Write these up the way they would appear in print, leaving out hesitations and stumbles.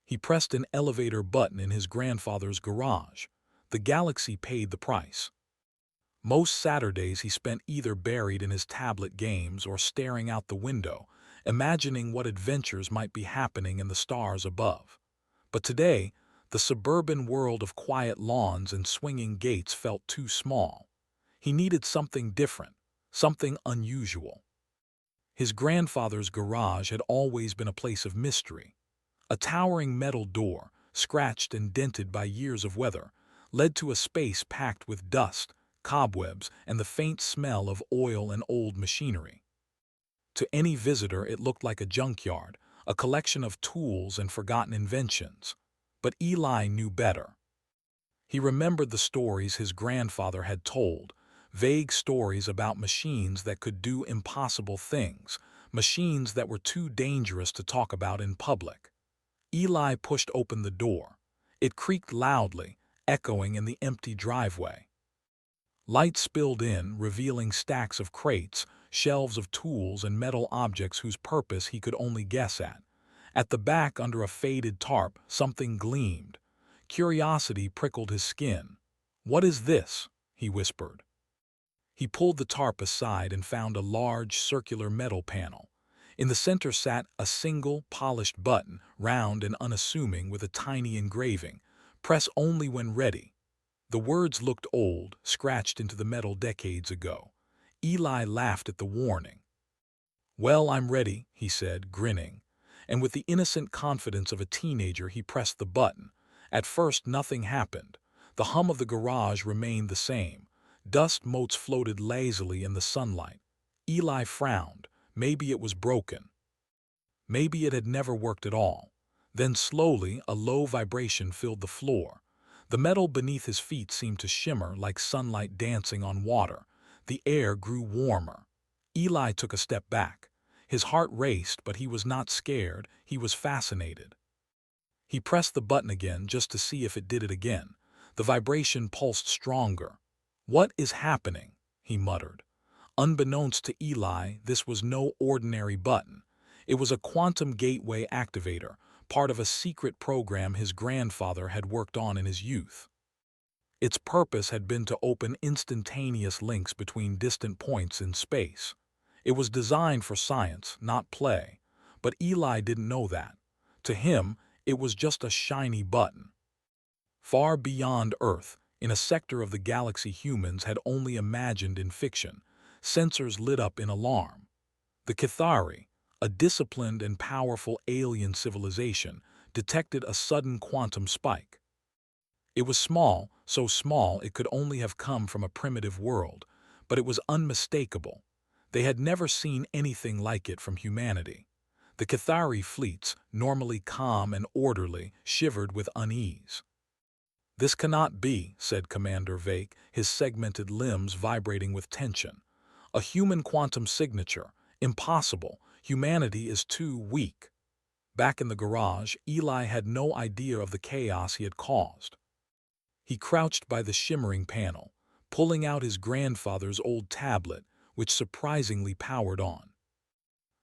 He pressed an elevator button in his grandfather's garage. The galaxy paid the price. Most Saturdays he spent either buried in his tablet games or staring out the window, imagining what adventures might be happening in the stars above. But today, the suburban world of quiet lawns and swinging gates felt too small. He needed something different, something unusual. His grandfather's garage had always been a place of mystery. A towering metal door, scratched and dented by years of weather, led to a space packed with dust, cobwebs, and the faint smell of oil and old machinery. To any visitor, it looked like a junkyard, a collection of tools and forgotten inventions. But Eli knew better. He remembered the stories his grandfather had told, vague stories about machines that could do impossible things, machines that were too dangerous to talk about in public. Eli pushed open the door. It creaked loudly, echoing in the empty driveway. Light spilled in, revealing stacks of crates, shelves of tools and metal objects whose purpose he could only guess at. At the back, under a faded tarp, something gleamed. Curiosity prickled his skin. "What is this?" he whispered. He pulled the tarp aside and found a large, circular metal panel. In the center sat a single, polished button, round and unassuming, with a tiny engraving, "Press only when ready." The words looked old, scratched into the metal decades ago. Eli laughed at the warning. "Well, I'm ready," he said, grinning. And with the innocent confidence of a teenager, he pressed the button. At first, nothing happened. The hum of the garage remained the same. Dust motes floated lazily in the sunlight. Eli frowned. Maybe it was broken. Maybe it had never worked at all. Then slowly, a low vibration filled the floor. The metal beneath his feet seemed to shimmer like sunlight dancing on water. The air grew warmer. Eli took a step back. His heart raced, but he was not scared. He was fascinated. He pressed the button again just to see if it did it again. The vibration pulsed stronger. "What is happening?" he muttered. Unbeknownst to Eli, this was no ordinary button. It was a quantum gateway activator, part of a secret program his grandfather had worked on in his youth. Its purpose had been to open instantaneous links between distant points in space. It was designed for science, not play. But Eli didn't know that. To him, it was just a shiny button. Far beyond Earth, in a sector of the galaxy humans had only imagined in fiction, sensors lit up in alarm. The Cathari, a disciplined and powerful alien civilization, detected a sudden quantum spike. It was small, so small it could only have come from a primitive world, but it was unmistakable. They had never seen anything like it from humanity. The Cathari fleets, normally calm and orderly, shivered with unease. "This cannot be," said Commander Vake, his segmented limbs vibrating with tension. "A human quantum signature. Impossible. Humanity is too weak." Back in the garage, Eli had no idea of the chaos he had caused. He crouched by the shimmering panel, pulling out his grandfather's old tablet, which surprisingly powered on.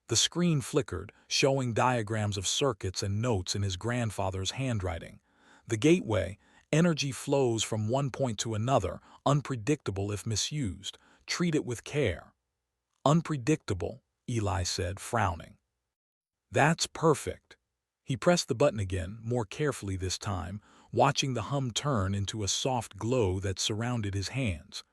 The screen flickered, showing diagrams of circuits and notes in his grandfather's handwriting. The gateway, energy flows from one point to another, unpredictable if misused. Treat it with care. "Unpredictable," Eli said, frowning. "That's perfect." He pressed the button again, more carefully this time, watching the hum turn into a soft glow that surrounded his hands.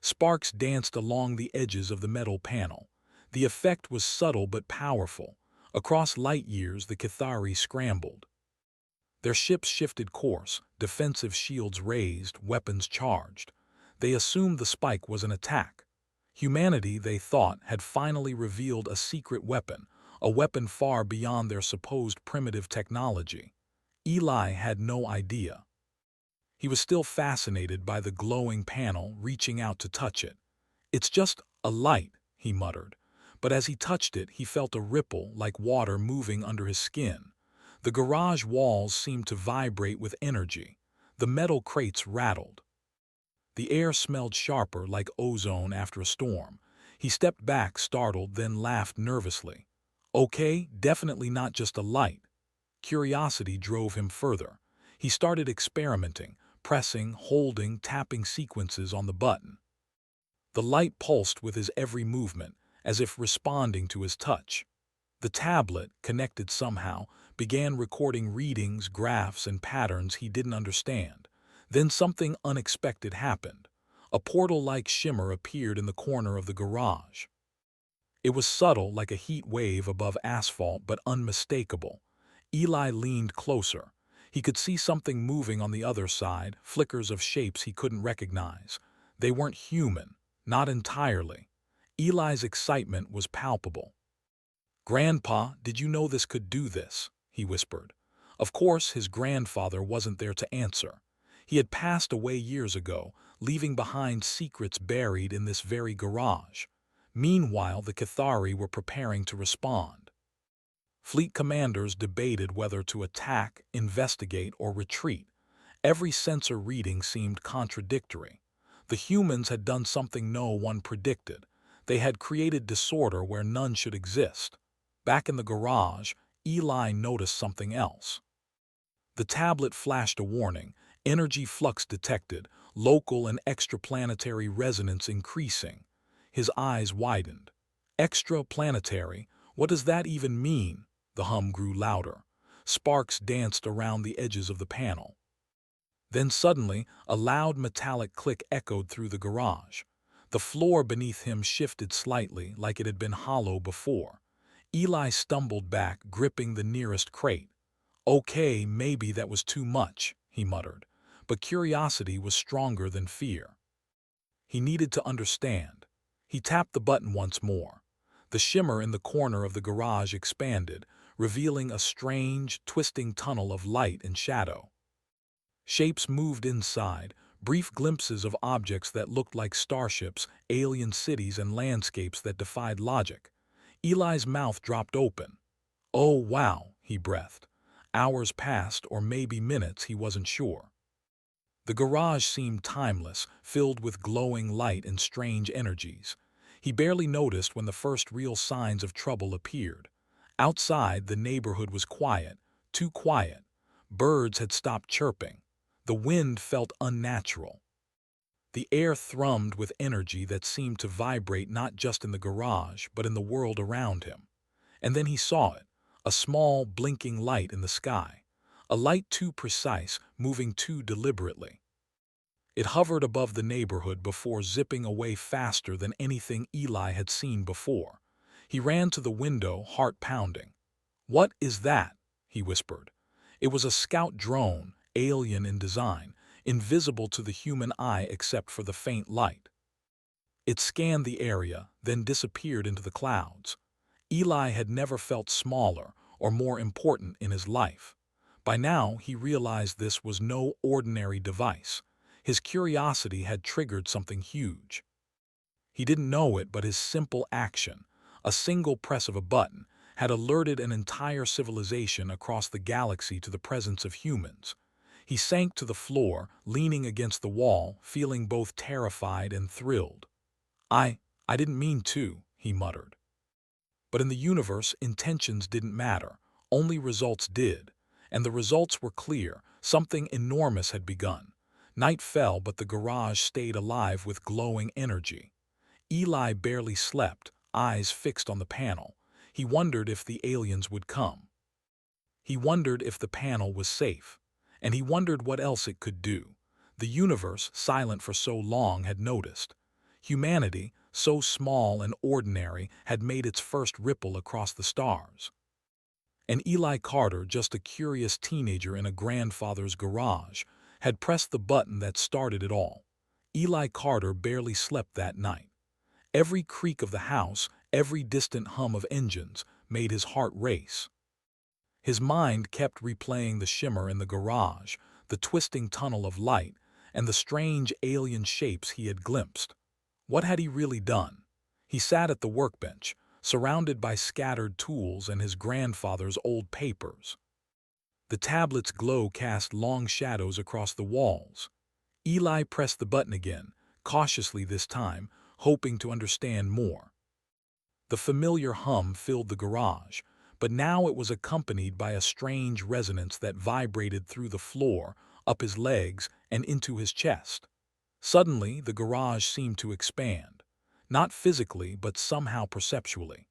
Sparks danced along the edges of the metal panel. The effect was subtle but powerful. Across light years, the Cathari scrambled. Their ships shifted course, defensive shields raised, weapons charged. They assumed the spike was an attack. Humanity, they thought, had finally revealed a secret weapon, a weapon far beyond their supposed primitive technology. Eli had no idea. He was still fascinated by the glowing panel, reaching out to touch it. "It's just a light," he muttered. But as he touched it, he felt a ripple like water moving under his skin. The garage walls seemed to vibrate with energy. The metal crates rattled. The air smelled sharper, like ozone after a storm. He stepped back, startled, then laughed nervously. "Okay, definitely not just a light." Curiosity drove him further. He started experimenting, pressing, holding, tapping sequences on the button. The light pulsed with his every movement, as if responding to his touch. The tablet, connected somehow, began recording readings, graphs, and patterns he didn't understand. Then something unexpected happened. A portal-like shimmer appeared in the corner of the garage. It was subtle, like a heat wave above asphalt, but unmistakable. Eli leaned closer. He could see something moving on the other side, flickers of shapes he couldn't recognize. They weren't human, not entirely. Eli's excitement was palpable. "Grandpa, did you know this could do this?" he whispered. Of course, his grandfather wasn't there to answer. He had passed away years ago, leaving behind secrets buried in this very garage. Meanwhile, the Cathari were preparing to respond. Fleet commanders debated whether to attack, investigate, or retreat. Every sensor reading seemed contradictory. The humans had done something no one predicted. They had created disorder where none should exist. Back in the garage, Eli noticed something else. The tablet flashed a warning: energy flux detected, local and extraplanetary resonance increasing. His eyes widened. Extraplanetary? What does that even mean? The hum grew louder. Sparks danced around the edges of the panel. Then suddenly, a loud metallic click echoed through the garage. The floor beneath him shifted slightly, like it had been hollow before. Eli stumbled back, gripping the nearest crate. "Okay, maybe that was too much," he muttered. But curiosity was stronger than fear. He needed to understand. He tapped the button once more. The shimmer in the corner of the garage expanded, revealing a strange, twisting tunnel of light and shadow. Shapes moved inside, brief glimpses of objects that looked like starships, alien cities, and landscapes that defied logic. Eli's mouth dropped open. "Oh, wow," he breathed. Hours passed, or maybe minutes, he wasn't sure. The garage seemed timeless, filled with glowing light and strange energies. He barely noticed when the first real signs of trouble appeared. Outside, the neighborhood was quiet, too quiet. Birds had stopped chirping. The wind felt unnatural. The air thrummed with energy that seemed to vibrate not just in the garage, but in the world around him. And then he saw it, a small, blinking light in the sky. A light too precise, moving too deliberately. It hovered above the neighborhood before zipping away faster than anything Eli had seen before. He ran to the window, heart pounding. "What is that?" he whispered. It was a scout drone, alien in design, invisible to the human eye except for the faint light. It scanned the area, then disappeared into the clouds. Eli had never felt smaller or more important in his life. By now, he realized this was no ordinary device. His curiosity had triggered something huge. He didn't know it, but his simple action, a single press of a button, had alerted an entire civilization across the galaxy to the presence of humans. He sank to the floor, leaning against the wall, feeling both terrified and thrilled. I didn't mean to," he muttered. But in the universe, intentions didn't matter. Only results did. And the results were clear. Something enormous had begun. Night fell, but the garage stayed alive with glowing energy. Eli barely slept, eyes fixed on the panel. He wondered if the aliens would come. He wondered if the panel was safe. And he wondered what else it could do. The universe, silent for so long, had noticed. Humanity, so small and ordinary, had made its first ripple across the stars. And Eli Carter, just a curious teenager in a grandfather's garage, had pressed the button that started it all. Eli Carter barely slept that night. Every creak of the house, every distant hum of engines, made his heart race. His mind kept replaying the shimmer in the garage, the twisting tunnel of light, and the strange alien shapes he had glimpsed. What had he really done? He sat at the workbench, surrounded by scattered tools and his grandfather's old papers. The tablet's glow cast long shadows across the walls. Eli pressed the button again, cautiously this time, hoping to understand more. The familiar hum filled the garage, but now it was accompanied by a strange resonance that vibrated through the floor, up his legs, and into his chest. Suddenly, the garage seemed to expand, not physically but somehow perceptually.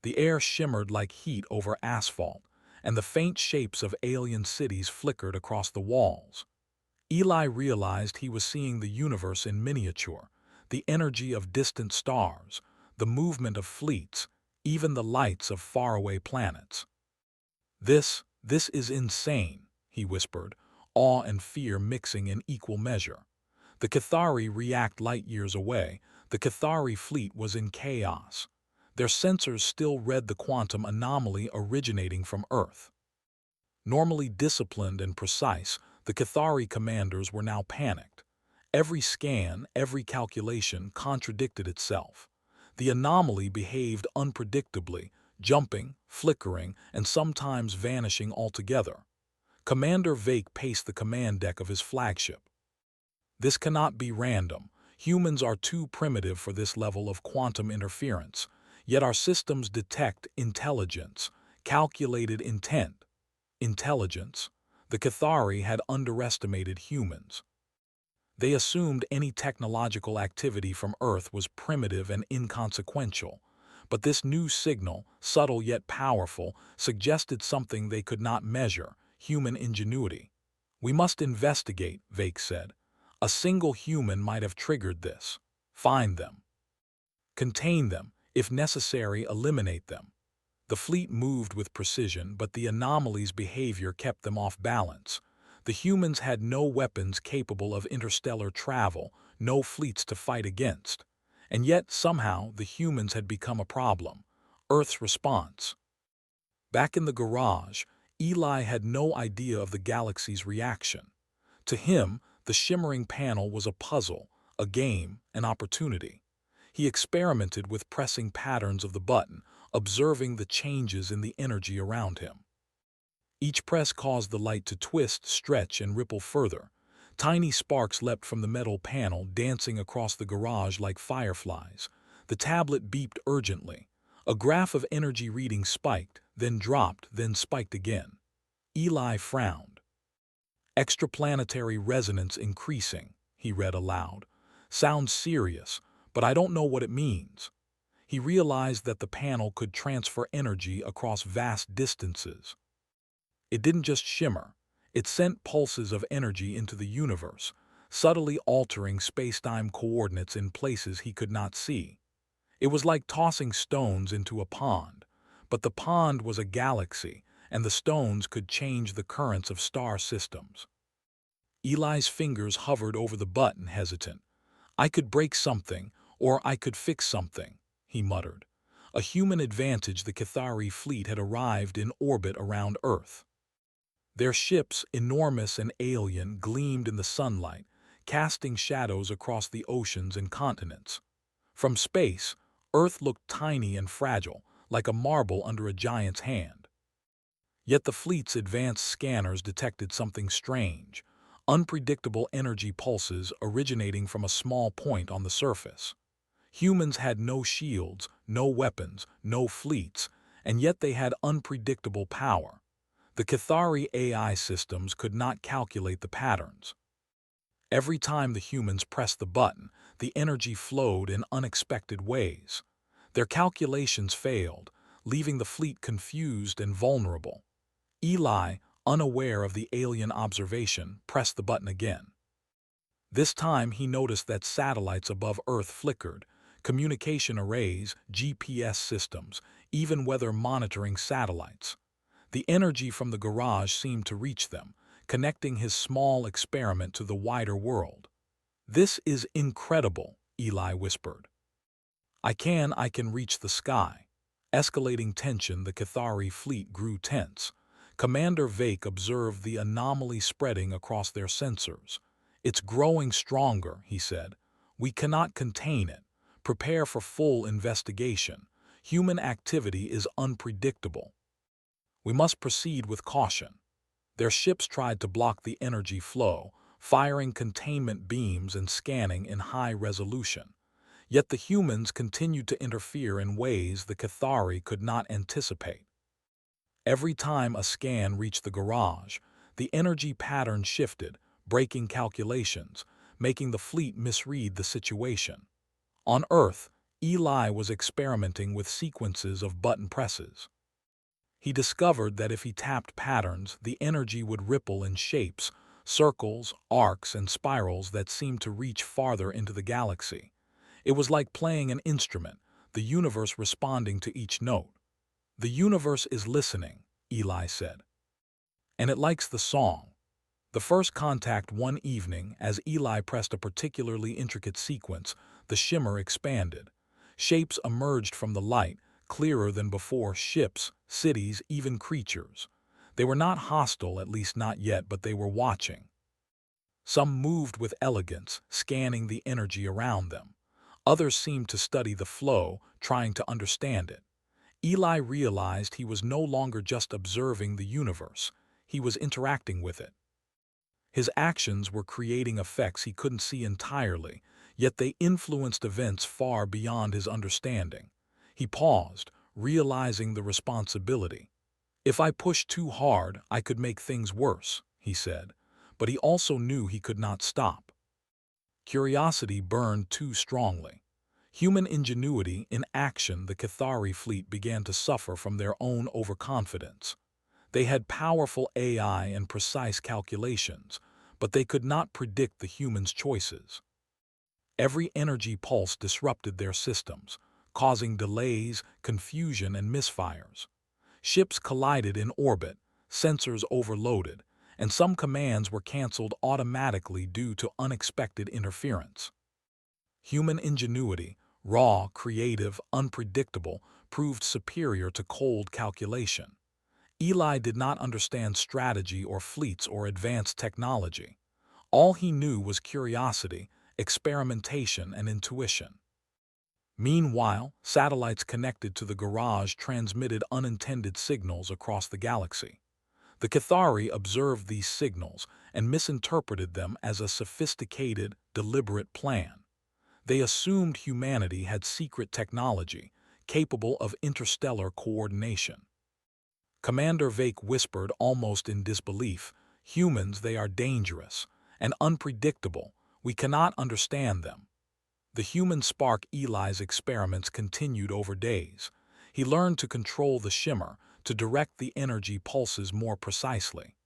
The air shimmered like heat over asphalt, and the faint shapes of alien cities flickered across the walls. Eli realized he was seeing the universe in miniature, the energy of distant stars, the movement of fleets, even the lights of faraway planets. This is insane, he whispered, awe and fear mixing in equal measure. The Cathari react light years away. The Cathari fleet was in chaos. Their sensors still read the quantum anomaly originating from Earth. Normally disciplined and precise, the Cathari commanders were now panicked. Every scan, every calculation contradicted itself. The anomaly behaved unpredictably, jumping, flickering, and sometimes vanishing altogether. Commander Vake paced the command deck of his flagship. This cannot be random. Humans are too primitive for this level of quantum interference, yet our systems detect intelligence, calculated intent. Intelligence. The Cathari had underestimated humans. They assumed any technological activity from Earth was primitive and inconsequential, but this new signal, subtle yet powerful, suggested something they could not measure: human ingenuity. "We must investigate," Vake said. "A single human might have triggered this. Find them. Contain them, if necessary, eliminate them." The fleet moved with precision, but the anomaly's behavior kept them off balance. The humans had no weapons capable of interstellar travel, no fleets to fight against. And yet, somehow, the humans had become a problem. Earth's response. Back in the garage, Eli had no idea of the galaxy's reaction. To him, the shimmering panel was a puzzle, a game, an opportunity. He experimented with pressing patterns of the button, observing the changes in the energy around him. Each press caused the light to twist, stretch, and ripple further. Tiny sparks leapt from the metal panel, dancing across the garage like fireflies. The tablet beeped urgently. A graph of energy readings spiked, then dropped, then spiked again. Eli frowned. "Extraplanetary resonance increasing," he read aloud. "Sounds serious, but I don't know what it means." He realized that the panel could transfer energy across vast distances. It didn't just shimmer. It sent pulses of energy into the universe, subtly altering space-time coordinates in places he could not see. It was like tossing stones into a pond, but the pond was a galaxy, and the stones could change the currents of star systems. Eli's fingers hovered over the button, hesitant. "I could break something, or I could fix something," he muttered. A human advantage. The Cathari fleet had arrived in orbit around Earth. Their ships, enormous and alien, gleamed in the sunlight, casting shadows across the oceans and continents. From space, Earth looked tiny and fragile, like a marble under a giant's hand. Yet the fleet's advanced scanners detected something strange: unpredictable energy pulses originating from a small point on the surface. Humans had no shields, no weapons, no fleets, and yet they had unpredictable power. The Cathari AI systems could not calculate the patterns. Every time the humans pressed the button, the energy flowed in unexpected ways. Their calculations failed, leaving the fleet confused and vulnerable. Eli, unaware of the alien observation, pressed the button again. This time he noticed that satellites above Earth flickered, communication arrays, GPS systems, even weather monitoring satellites. The energy from the garage seemed to reach them, connecting his small experiment to the wider world. "This is incredible," Eli whispered. I can reach the sky." Escalating tension, the Cathari fleet grew tense. Commander Vake observed the anomaly spreading across their sensors. "It's growing stronger," he said. "We cannot contain it. Prepare for full investigation. Human activity is unpredictable. We must proceed with caution." Their ships tried to block the energy flow, firing containment beams and scanning in high resolution. Yet the humans continued to interfere in ways the Cathari could not anticipate. Every time a scan reached the garage, the energy pattern shifted, breaking calculations, making the fleet misread the situation. On Earth, Eli was experimenting with sequences of button presses. He discovered that if he tapped patterns, the energy would ripple in shapes, circles, arcs, and spirals that seemed to reach farther into the galaxy. It was like playing an instrument, the universe responding to each note. "The universe is listening," Eli said. "And it likes the song." The first contact one evening, as Eli pressed a particularly intricate sequence, the shimmer expanded. Shapes emerged from the light, clearer than before: ships, cities, even creatures. They were not hostile, at least not yet, but they were watching. Some moved with elegance, scanning the energy around them. Others seemed to study the flow, trying to understand it. Eli realized he was no longer just observing the universe, he was interacting with it. His actions were creating effects he couldn't see entirely, yet they influenced events far beyond his understanding. He paused, realizing the responsibility. "If I pushed too hard, I could make things worse," he said, but he also knew he could not stop. Curiosity burned too strongly. Human ingenuity in action, the Cathari fleet began to suffer from their own overconfidence. They had powerful AI and precise calculations, but they could not predict the humans' choices. Every energy pulse disrupted their systems, causing delays, confusion, and misfires. Ships collided in orbit, sensors overloaded, and some commands were canceled automatically due to unexpected interference. Human ingenuity, raw, creative, unpredictable, proved superior to cold calculation. Eli did not understand strategy or fleets or advanced technology. All he knew was curiosity, experimentation, and intuition. Meanwhile, satellites connected to the garage transmitted unintended signals across the galaxy. The Cathari observed these signals and misinterpreted them as a sophisticated, deliberate plan. They assumed humanity had secret technology capable of interstellar coordination. Commander Vake whispered, almost in disbelief, "Humans, they are dangerous and unpredictable. We cannot understand them." The human spark Eli's experiments continued over days. He learned to control the shimmer, to direct the energy pulses more precisely.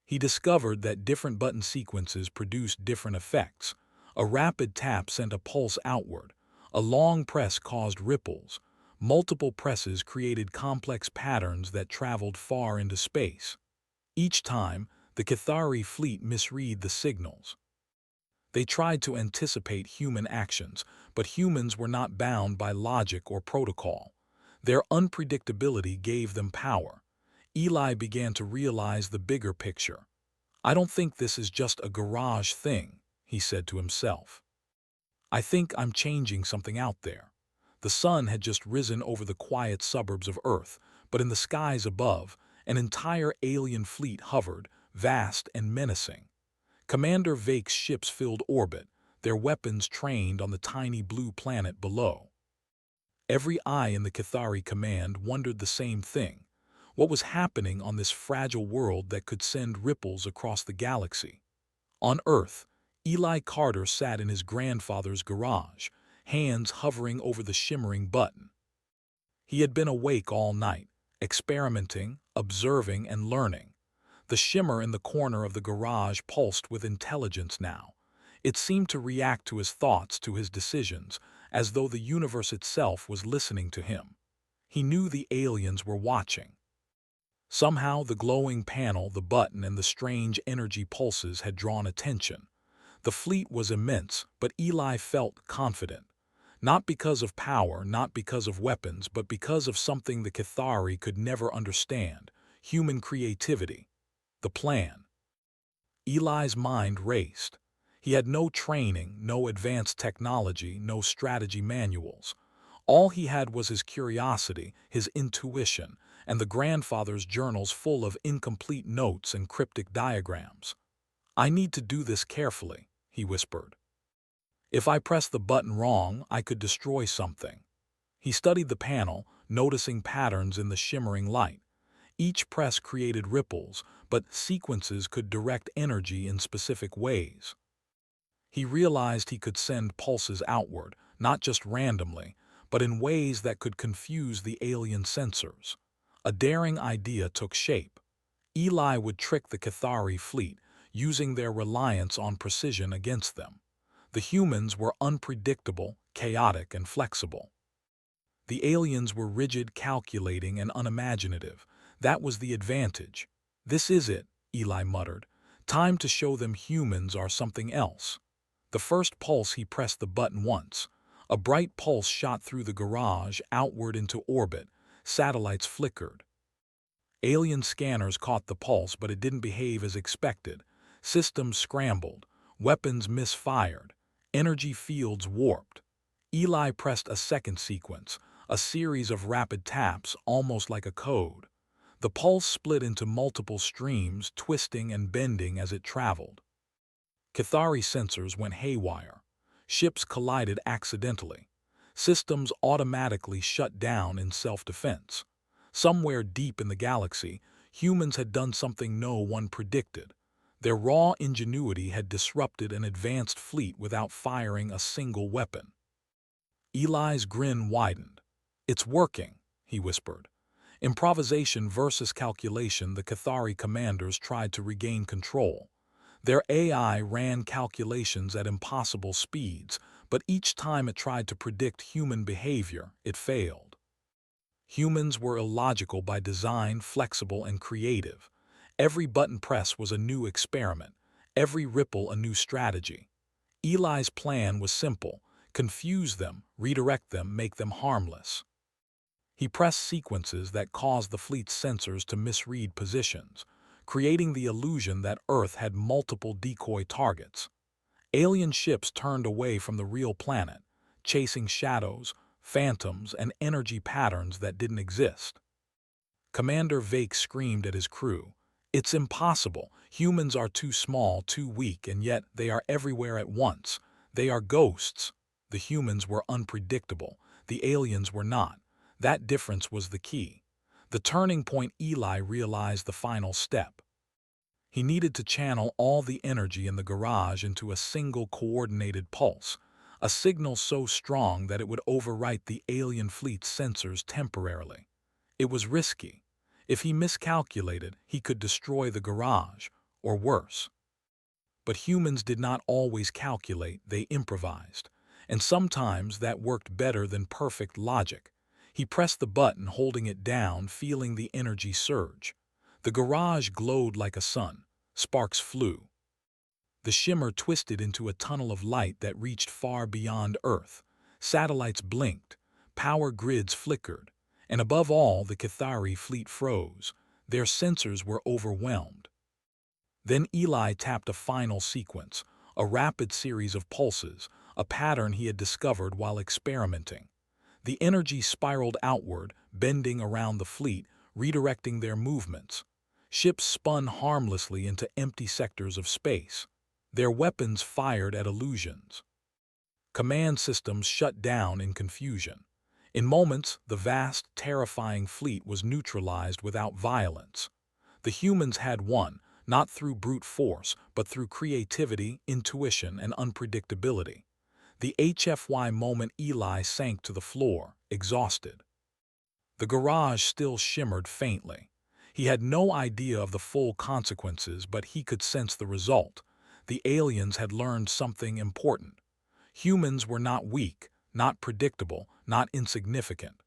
He discovered that different button sequences produced different effects. A rapid tap sent a pulse outward. A long press caused ripples. Multiple presses created complex patterns that traveled far into space. Each time, the Cathari fleet misread the signals. They tried to anticipate human actions, but humans were not bound by logic or protocol. Their unpredictability gave them power. Eli began to realize the bigger picture. "I don't think this is just a garage thing," he said to himself. "I think I'm changing something out there." The sun had just risen over the quiet suburbs of Earth, but in the skies above, an entire alien fleet hovered, vast and menacing. Commander Vake's ships filled orbit, their weapons trained on the tiny blue planet below. Every eye in the Cathari command wondered the same thing. What was happening on this fragile world that could send ripples across the galaxy? On Earth, Eli Carter sat in his grandfather's garage, hands hovering over the shimmering button. He had been awake all night, experimenting, observing, and learning. The shimmer in the corner of the garage pulsed with intelligence now. It seemed to react to his thoughts, to his decisions, as though the universe itself was listening to him. He knew the aliens were watching. Somehow the glowing panel, the button, and the strange energy pulses had drawn attention. The fleet was immense, but Eli felt confident. Not because of power, not because of weapons, but because of something the Cathari could never understand: human creativity. The plan. Eli's mind raced. He had no training, no advanced technology, no strategy manuals. All he had was his curiosity, his intuition, and the grandfather's journals full of incomplete notes and cryptic diagrams. "I need to do this carefully," he whispered. "If I press the button wrong, I could destroy something." He studied the panel, noticing patterns in the shimmering light. Each press created ripples, but sequences could direct energy in specific ways. He realized he could send pulses outward, not just randomly, but in ways that could confuse the alien sensors. A daring idea took shape. Eli would trick the Cathari fleet, using their reliance on precision against them. The humans were unpredictable, chaotic, and flexible. The aliens were rigid, calculating, and unimaginative. That was the advantage. "This is it," Eli muttered. "Time to show them humans are something else." The first pulse, he pressed the button once. A bright pulse shot through the garage, outward into orbit. Satellites flickered. Alien scanners caught the pulse, but it didn't behave as expected. Systems scrambled. Weapons misfired. Energy fields warped. Eli pressed a second sequence, a series of rapid taps, almost like a code. The pulse split into multiple streams, twisting and bending as it traveled. Cathari sensors went haywire. Ships collided accidentally. Systems automatically shut down in self-defense. Somewhere deep in the galaxy, humans had done something no one predicted. Their raw ingenuity had disrupted an advanced fleet without firing a single weapon. Eli's grin widened. "It's working," he whispered. Improvisation versus calculation, the Cathari commanders tried to regain control. Their AI ran calculations at impossible speeds, but each time it tried to predict human behavior, it failed. Humans were illogical by design, flexible and creative. Every button press was a new experiment, every ripple a new strategy. Eli's plan was simple: confuse them, redirect them, make them harmless. He pressed sequences that caused the fleet's sensors to misread positions, creating the illusion that Earth had multiple decoy targets. Alien ships turned away from the real planet, chasing shadows, phantoms, and energy patterns that didn't exist. Commander Vake screamed at his crew. "It's impossible. Humans are too small, too weak, and yet they are everywhere at once. They are ghosts." The humans were unpredictable. The aliens were not. That difference was the key. The turning point. Eli realized the final step. He needed to channel all the energy in the garage into a single coordinated pulse, a signal so strong that it would overwrite the alien fleet's sensors temporarily. It was risky. If he miscalculated, he could destroy the garage, or worse. But humans did not always calculate, they improvised. And sometimes that worked better than perfect logic. He pressed the button, holding it down, feeling the energy surge. The garage glowed like a sun. Sparks flew. The shimmer twisted into a tunnel of light that reached far beyond Earth. Satellites blinked. Power grids flickered. And above all, the Cathari fleet froze. Their sensors were overwhelmed. Then Eli tapped a final sequence, a rapid series of pulses, a pattern he had discovered while experimenting. The energy spiraled outward, bending around the fleet, redirecting their movements. Ships spun harmlessly into empty sectors of space. Their weapons fired at illusions. Command systems shut down in confusion. In moments, the vast, terrifying fleet was neutralized without violence. The humans had won, not through brute force, but through creativity, intuition, and unpredictability. The HFY moment. Eli sank to the floor, exhausted. The garage still shimmered faintly. He had no idea of the full consequences, but he could sense the result. The aliens had learned something important. Humans were not weak, not predictable, not insignificant.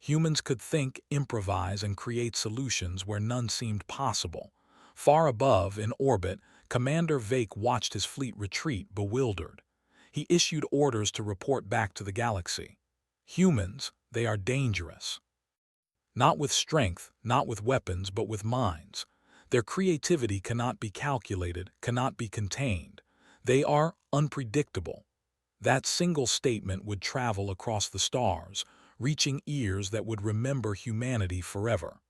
Humans could think, improvise, and create solutions where none seemed possible. Far above, in orbit, Commander Vake watched his fleet retreat, bewildered. He issued orders to report back to the galaxy. "Humans, they are dangerous. Not with strength, not with weapons, but with minds. Their creativity cannot be calculated, cannot be contained. They are unpredictable." That single statement would travel across the stars, reaching ears that would remember humanity forever.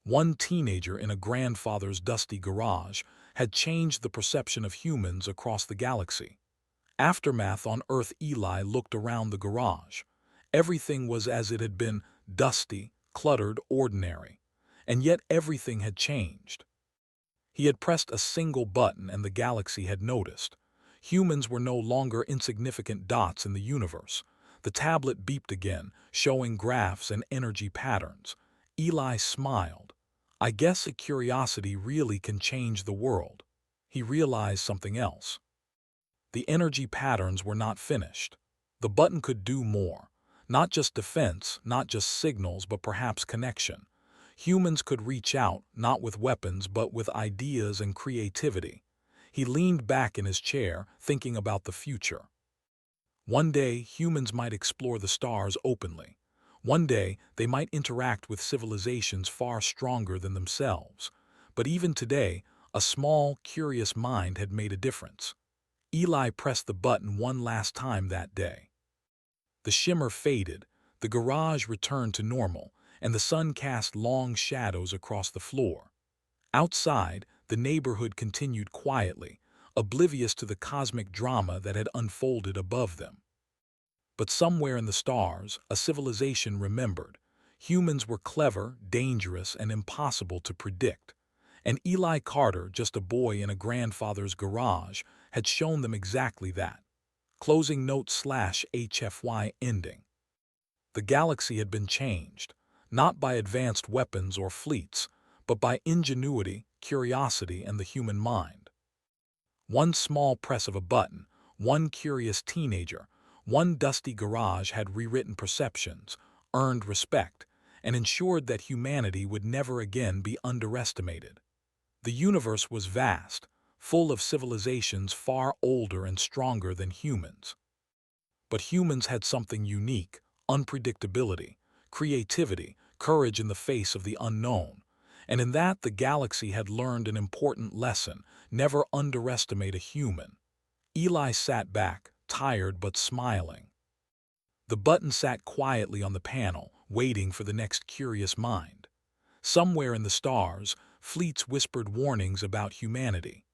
One teenager in a grandfather's dusty garage had changed the perception of humans across the galaxy. Aftermath on Earth. Eli looked around the garage. Everything was as it had been: dusty, cluttered, ordinary. And yet everything had changed. He had pressed a single button and the galaxy had noticed. Humans were no longer insignificant dots in the universe. The tablet beeped again, showing graphs and energy patterns. Eli smiled. I guess a curiosity really can change the world. He realized something else. The energy patterns were not finished. The button could do more. Not just defense, not just signals, but perhaps connection. Humans could reach out, not with weapons, but with ideas and creativity. He leaned back in his chair, thinking about the future. One day, humans might explore the stars openly. One day, they might interact with civilizations far stronger than themselves. But even today, a small, curious mind had made a difference. Eli pressed the button one last time that day. The shimmer faded, the garage returned to normal, and the sun cast long shadows across the floor. Outside, the neighborhood continued quietly, oblivious to the cosmic drama that had unfolded above them. But somewhere in the stars, a civilization remembered. Humans were clever, dangerous, and impossible to predict. And Eli Carter, just a boy in a grandfather's garage, had shown them exactly that. Closing note /HFY ending. The galaxy had been changed, not by advanced weapons or fleets, but by ingenuity, curiosity, and the human mind. One small press of a button, one curious teenager, one dusty garage had rewritten perceptions, earned respect, and ensured that humanity would never again be underestimated. The universe was vast, full of civilizations far older and stronger than humans. But humans had something unique: unpredictability, creativity, courage in the face of the unknown. And in that, the galaxy had learned an important lesson: never underestimate a human. Eli sat back, tired but smiling. The button sat quietly on the panel, waiting for the next curious mind. Somewhere in the stars, fleets whispered warnings about humanity.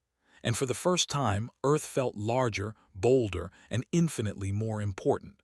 And for the first time, Earth felt larger, bolder, and infinitely more important.